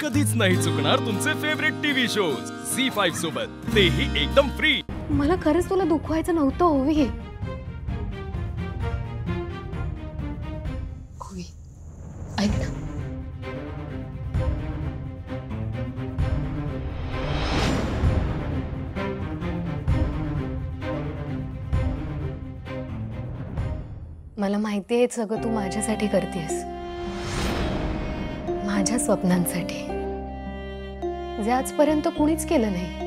कधीच नाही चुकणार तुमचे फेवरेट टीव्ही शोज झी5 सोबत, तेही एकदम फ्री। मला खरंच तुला दुखवायचं नव्हतं ओवी। ओवी ऐक ना, मला माहिती आहे सगळं तू माझ्यासाठी करतेस, माझ्या स्वप्नांसाठी, जे आजपर्यंत कुणीच केलं नाही।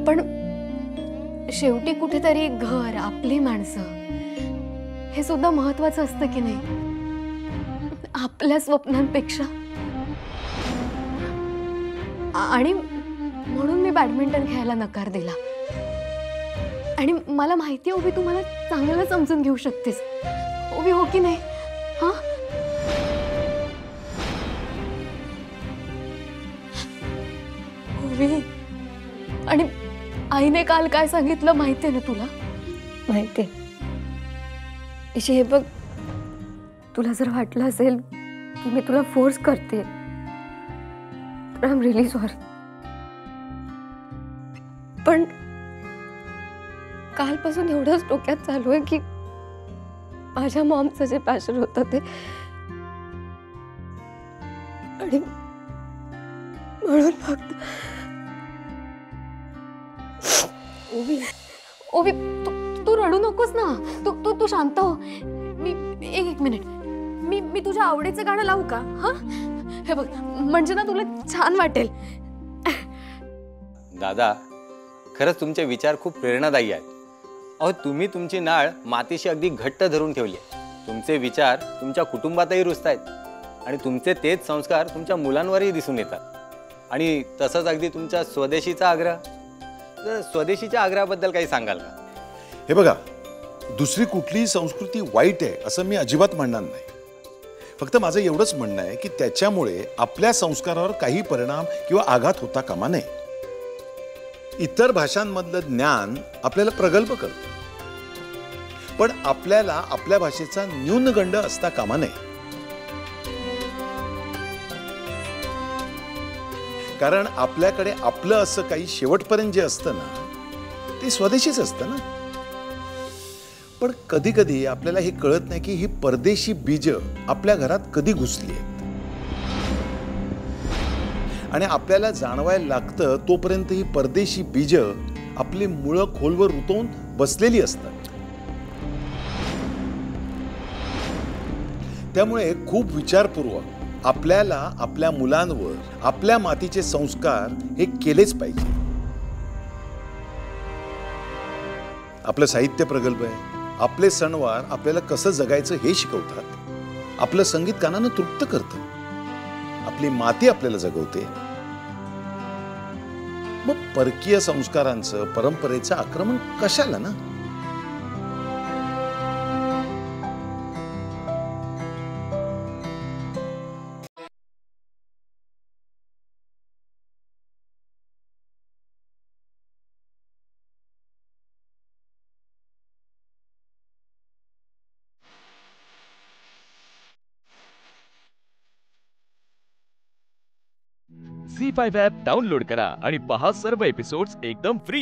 पण शेवटी कुठेतरी घर, आपली माणसं हे सुद्धा महत्त्वाचं असतं की नाही, आपल्या स्वप्नांपेक्षा। आणि म्हणून मी बॅडमिंटन खेळायला नकार दिला। आणि मला माहिती आहे ओवी, तू मला चांगलं समजून घेऊ शकतेस ओवी, हो की नाही? हा ओवी, आणि आईने काल काय सांगितलं माहितीये ना तुला? माहितीये इशे, हे बघ, तुला जर वाटलं असेल की मी तुला फोर्स करते तर आय एम रिअली सॉरी, पण कालपासून एवढंच डोक्यात चालू आहे की माझ्या मॉमचं जे पॅशन होतं ते, आणि म्हणून फक्त ओवी, ओवी, तू रडू नकोस ना, तू शांत हो। मी एक मिनिट, मी तुझ्या आवडीचं गाणं लावू का? हा हे बघ, म्हणजे ना तुला छान वाटेल। दादा, खरंच तुमचे विचार खूप प्रेरणादायी आहेत। अहो, तुम्ही तुमची नाळ मातीशी अगदी घट्ट धरून ठेवली आहे। तुमचे विचार तुमच्या कुटुंबातही रुजतायत आणि तुमचे तेच संस्कार तुमच्या मुलांवरही दिसून येतात। आणि तसंच अगदी तुमच्या स्वदेशीचा आग्रह, तर स्वदेशीच्या आग्रहाबद्दल काही सांगाल का? हे बघा, दुसरी कुठलीही संस्कृती वाईट आहे असं मी अजिबात म्हणणार नाही। फक्त माझं एवढंच म्हणणं आहे की त्याच्यामुळे आपल्या संस्कारावर काही परिणाम किंवा आघात होता कामा नये। इतर भाषांमधलं ज्ञान आपल्याला प्रगल्भ करतं, पण आपल्याला आपल्या भाषेचा न्यूनगंड असता कामा नये। कारण आपल्याकडे आपलं असं काही शेवटपर्यंत जे असतं ना, ते स्वदेशीच असतं ना। पण कधी कधी आपल्याला हे कळत नाही की ही परदेशी बीज आपल्या घरात कधी घुसली आहेत, आणि आपल्याला जाणवायला लागतं तोपर्यंत ही परदेशी बीज आपली मुळं खोलवर रुतवून बसलेली असतात। त्यामुळे खूप विचारपूर्वक आपल्याला आपल्या मुलांवर आपल्या मातीचे संस्कार हे केलेच पाहिजे। आपलं साहित्य प्रगल्भ आहे, आपले सणवार आपल्याला कसं जगायचं हे शिकवतात, आपलं संगीत कानानं तृप्त करतं, आपली माती आपल्याला जगवते। मग परकीय संस्कारांचं, परंपरेचं आक्रमण कशाला ना? झी5 ॲप डाउनलोड करा आणि पहा सर्व एपिसोड्स एकदम फ्री।